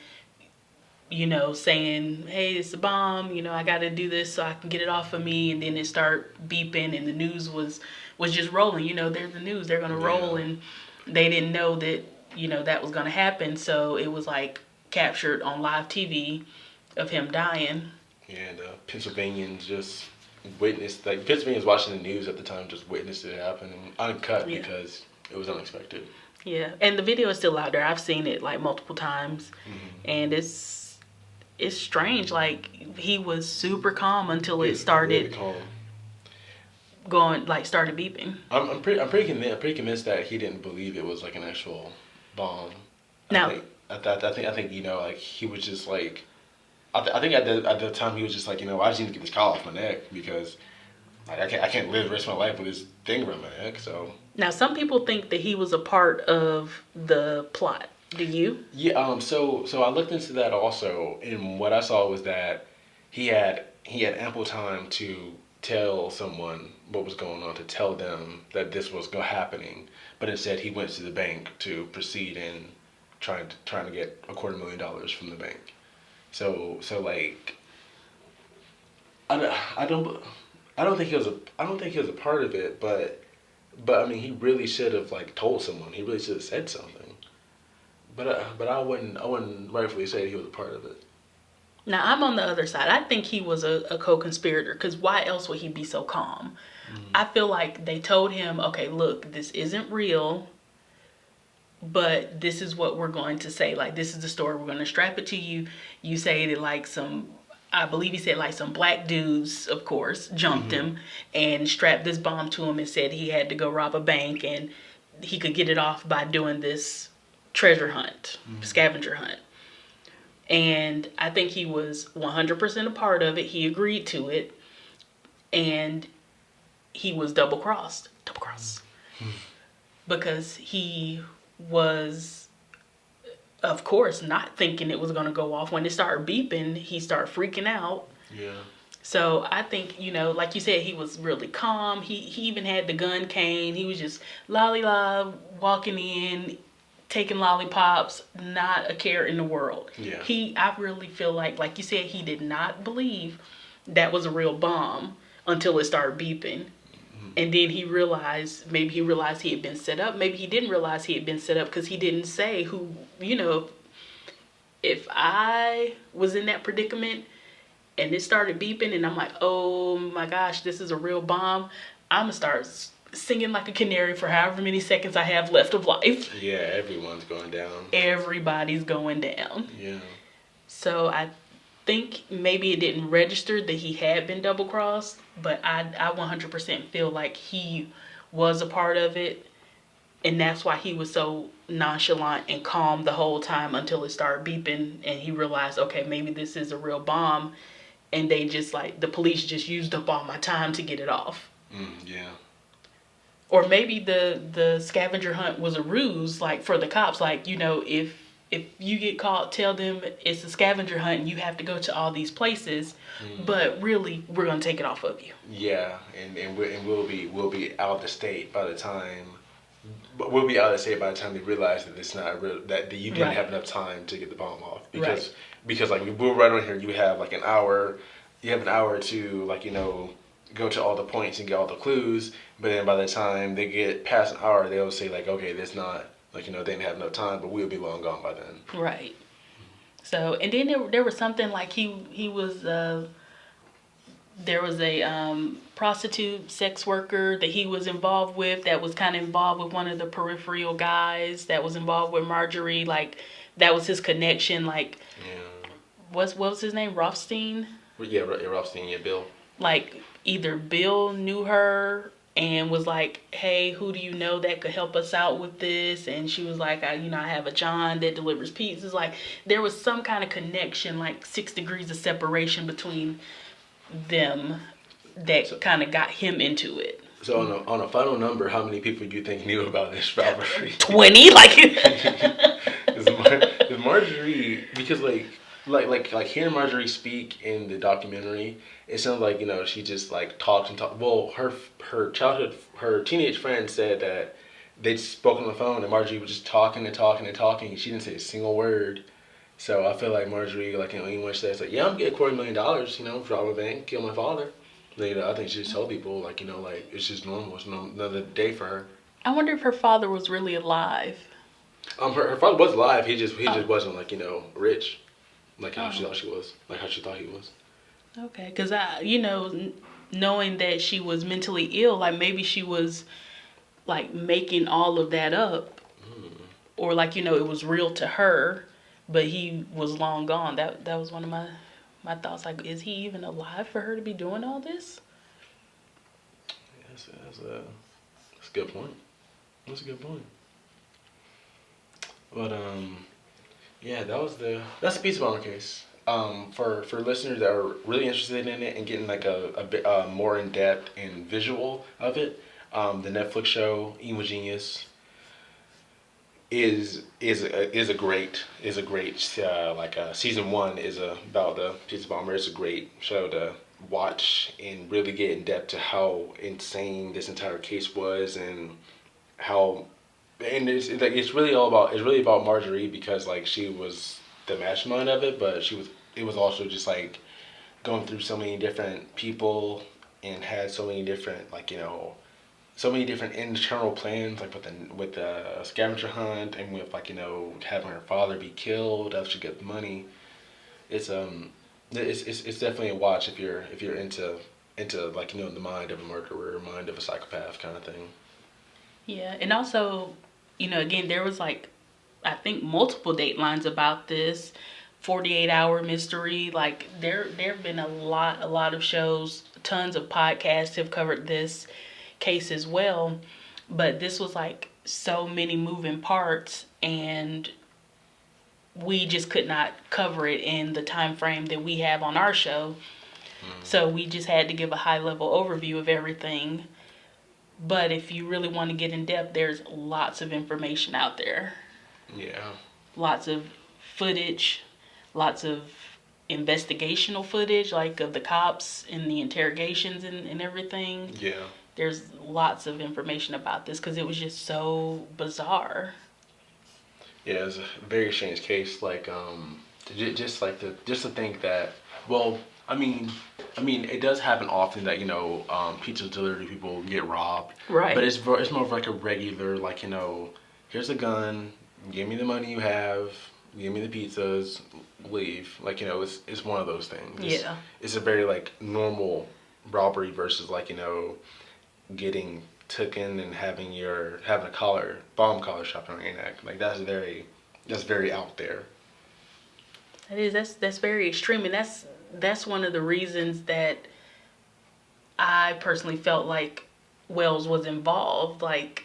saying, hey, it's a bomb, I got to do this so I can get it off of me. And then it start beeping and the news was just rolling. They're the news, they're going to roll. And they didn't know that, that was going to happen. So it was like captured on live TV of him dying. Yeah, and Pennsylvanians just witnessed, like Pennsylvanians watching the news at the time just witnessed it happen uncut because it was unexpected. Yeah, and the video is still out there. I've seen it like multiple times. And it's strange. Like, he was super calm until it started going, like, started beeping. I'm pretty convinced that he didn't believe it was like an actual bomb. I think like he was just like, I think at the time he was just like, I just need to get this collar off my neck because like I can't live the rest of my life with this thing around my neck. So now some people think that he was a part of the plot. Do you? Yeah. So I looked into that also, and what I saw was that he had ample time to tell someone what was going on, to tell them that this was happening, but instead he went to the bank to proceed in trying to get $250,000 from the bank. So like I don't think he was a part of it, but I mean he really should have like told someone. He really should have said something. But I wouldn't rightfully say he was a part of it. Now, I'm on the other side. I think he was a co-conspirator, because why else would he be so calm? I feel like they told him, okay, look, this isn't real, but this is what we're going to say. Like, this is the story. We're going to strap it to you. You say that like I believe he said like some black dudes, of course, jumped him and strapped this bomb to him and said he had to go rob a bank and he could get it off by doing this treasure hunt, scavenger hunt. And I think he was 100% a part of it. He agreed to it. and he was double crossed. Because he was, of course, not thinking it was going to go off. When it started beeping, he started freaking out. Yeah. So I think, like you said, he was really calm. He even had the gun cane. He was just lolly-la, walking in, taking lollipops, not a care in the world. Yeah. I really feel like you said, he did not believe that was a real bomb until it started beeping. And then maybe he realized he had been set up. Maybe he didn't realize he had been set up because he didn't say who, if I was in that predicament and it started beeping and I'm like, oh my gosh, this is a real bomb, I'm going to start singing like a canary for however many seconds I have left of life. Yeah, everyone's going down. Everybody's going down. Yeah. So I think maybe it didn't register that he had been double crossed, but I 100% feel like he was a part of it, and that's why he was so nonchalant and calm the whole time until it started beeping and he realized, okay, maybe this is a real bomb, and they just the police just used up all my time to get it off. Yeah. Or maybe the scavenger hunt was a ruse, for the cops, if you get caught, tell them it's a scavenger hunt and you have to go to all these places, but really we're gonna take it off of you. Yeah, and we'll be out of the state by the time. But we'll be out of the state by the time they realize that it's not real, that you didn't have enough time to get the bomb off, because we're right on here. You have an hour. You have an hour to go to all the points and get all the clues. But then by the time they get past an hour, they'll say okay, that's not. They didn't have enough time, but we'll be long gone by then. Right. So, and then there was something he was, there was a prostitute sex worker that he was involved with that was kind of involved with one of the peripheral guys that was involved with Marjorie. That was his connection. Yeah. What was his name? Rothstein? Yeah, Rothstein, yeah, Bill. Either Bill knew her and was like, hey, who do you know that could help us out with this? And she was like, I have a John that delivers pizzas. There was some kind of connection, 6 degrees of separation between them that kind of got him into it. So on a final number, how many people do you think knew about this robbery? 20? Is Marjorie, because hearing Marjorie speak in the documentary, it sounds like she just talks and talks. Well, her teenage friend said that they spoke on the phone and Marjorie was just talking and talking and talking. She didn't say a single word. So I feel like Marjorie, anyone says yeah, I'm getting $250,000, rob a bank, kill my father. I think she just told people it's just normal. It's another day for her. I wonder if her father was really alive. Her father was alive. He just wasn't rich, how she thought she was, how she thought he was. Okay, because knowing that she was mentally ill, maybe she was making all of that up, or it was real to her, but he was long gone. That was one of my thoughts. Is he even alive for her to be doing all this? That's a good point. That's a good point. But yeah, that's the Pizza Bomber case. For listeners that are really interested in it and getting a bit more in depth and visual of it, the Netflix show Emo Genius is a great season 1 is about the Pizza Bomber. It's a great show to watch and really get in depth to how insane this entire case was, and how, and it's really about Marjorie, because she was the mastermind of it, but it was also just going through so many different people and had so many different so many different internal plans, with the scavenger hunt, and with having her father be killed after she got the money. It's definitely a watch if you're into the mind of a murderer, mind of a psychopath kind of thing. Yeah, and also, again, there was I think multiple datelines about this 48-hour mystery. There have been a lot of shows, tons of podcasts have covered this case as well, but this was so many moving parts, and we just could not cover it in the time frame that we have on our show. So we just had to give a high-level overview of everything. But if you really want to get in depth, there's lots of information out there. Yeah. Lots of footage, lots of investigational footage, like of the cops and the interrogations and everything. Yeah. There's lots of information about this because it was just so bizarre. Yeah, it's a very strange case. Like, just to think that. Well, I mean, it does happen often that pizza delivery people get robbed. Right. But it's more of like a regular, like, here's a gun, give me the money you have, give me the pizzas, leave. Like, it's one of those things. Yeah. It's a very like normal robbery versus like getting taken and having a bomb collar shoved on your neck. Like that's very out there. That is, that's very extreme, and that's one of the reasons that I personally felt like Wells was involved. Like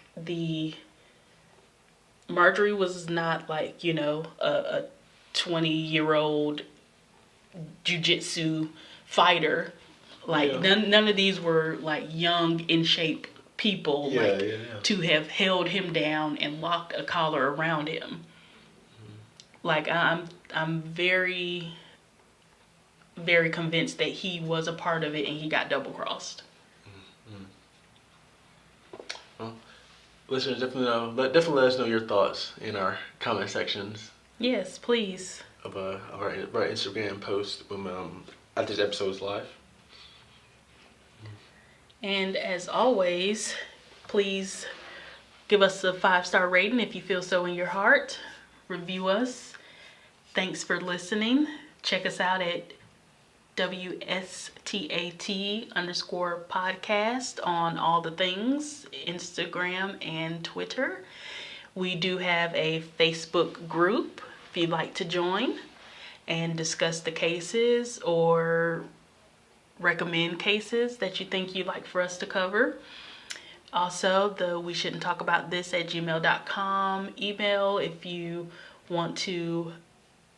Marjorie was not like a 20-year-old jiu-jitsu fighter. Like none of these were like young, in shape people. To have held him down and locked a collar around him. Like I'm very, very convinced that he was a part of it and he got double crossed. Well, listeners, definitely let us know your thoughts in our comment sections. Yes, please. Of our Instagram post after this episode's live. And as always, please give us a 5-star rating if you feel so in your heart. Review us. Thanks for listening. Check us out at WSTAT_podcast on all the things, Instagram and Twitter. We do have a Facebook group if you'd like to join and discuss the cases or recommend cases that you think you'd like for us to cover. Also, the we shouldn't talk about this at gmail.com email if you want to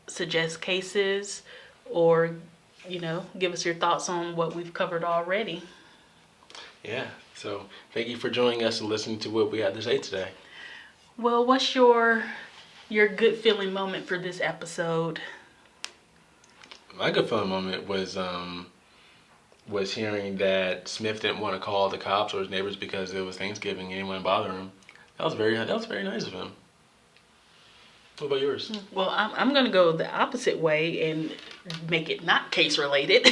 suggest cases or give us your thoughts on what we've covered already. Yeah, so thank you for joining us and listening to what we had to say today. Well, what's your good feeling moment for this episode? My good feeling moment was hearing that Smith didn't want to call the cops or his neighbors because it was Thanksgiving and he didn't want to bother him. That was very nice of him. What about yours? Well, I'm going to go the opposite way and make it not case related.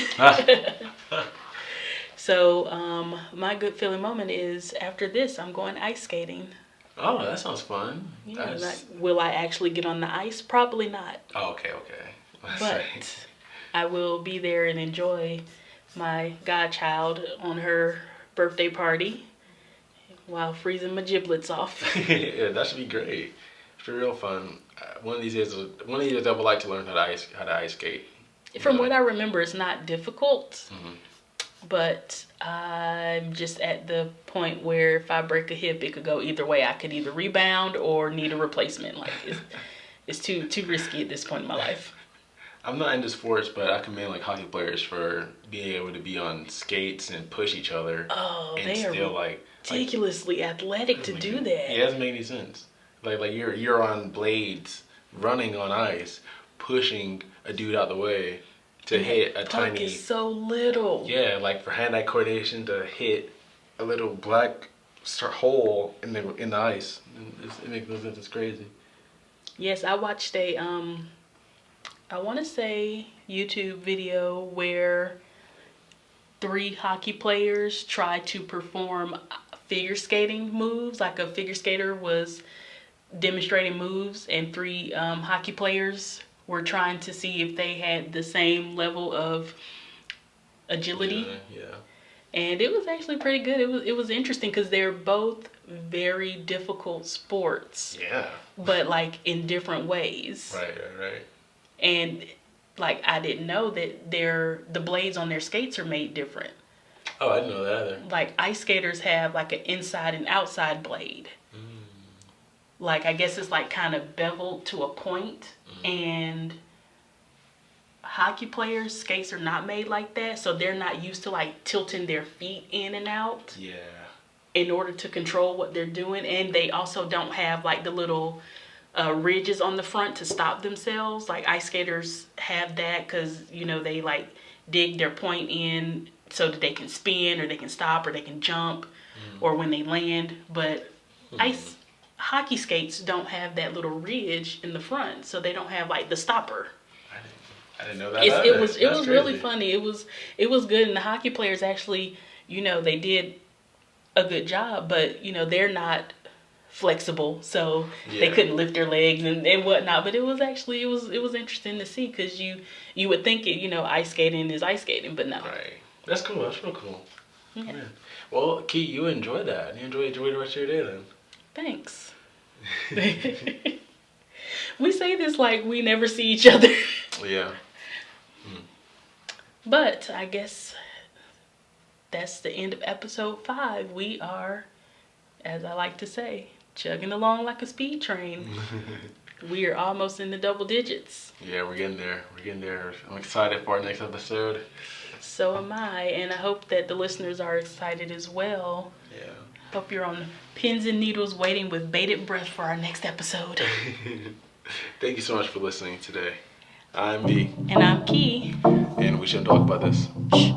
So my good feeling moment is after this, I'm going ice skating. Oh, that sounds fun. Yeah, will I actually get on the ice? Probably not. Oh, okay. But I will be there and enjoy my godchild on her birthday party while freezing my giblets off. Yeah, that should be great. It's real fun. One of these days, I would like to learn how to ice skate. From what I remember, it's not difficult. Mm-hmm. But I'm just at the point where if I break a hip, it could go either way. I could either rebound or need a replacement. Like it's too risky at this point in my life. I'm not into sports, but I commend like hockey players for being able to be on skates and push each other. Oh, and they still are ridiculously athletic to do that. Yeah, it doesn't make any sense. Like you're on blades, running on ice, pushing a dude out the way to hit a tiny. Puck is so little. Yeah, like for hand-eye coordination to hit a little black hole in the ice. It makes no sense. It's crazy. Yes, I watched a I want to say YouTube video where 3 hockey players tried to perform figure skating moves. Like a figure skater was demonstrating moves and 3 hockey players were trying to see if they had the same level of agility. Yeah. And it was actually pretty good. It was interesting because they're both very difficult sports. Yeah. But like in different ways. Right. And like I didn't know that the blades on their skates are made different. Oh, I didn't know that either. Like ice skaters have like an inside and outside blade. Like I guess it's like kind of beveled to a point. And hockey players, skates are not made like that, so they're not used to like tilting their feet in and out. Yeah. In order to control what they're doing, and they also don't have like the little ridges on the front to stop themselves. Like ice skaters have that because they like dig their point in so that they can spin or they can stop or they can jump or when they land. But ice hockey skates don't have that little ridge in the front, so they don't have like the stopper. I didn't know that. It was really funny. It was good, and the hockey players actually, they did a good job, but they're not flexible, so they couldn't lift their legs and whatnot. But it was interesting to see because you would think it, ice skating is ice skating, but no. Right. That's cool. That's real cool. Yeah. Man. Well, Key, you enjoyed that. You enjoy the rest of your day then. Thanks. We say this like we never see each other. Yeah. But I guess that's the end of episode 5. We are, as I like to say, chugging along like a speed train. We are almost in the double digits. Yeah, we're getting there. I'm excited for our next episode. So am I, and I hope that the listeners are excited as well. Yeah. Hope you're on pins and needles waiting with bated breath for our next episode. Thank you so much for listening today. I'm B. And I'm Key. And we shouldn't talk about this. Shh.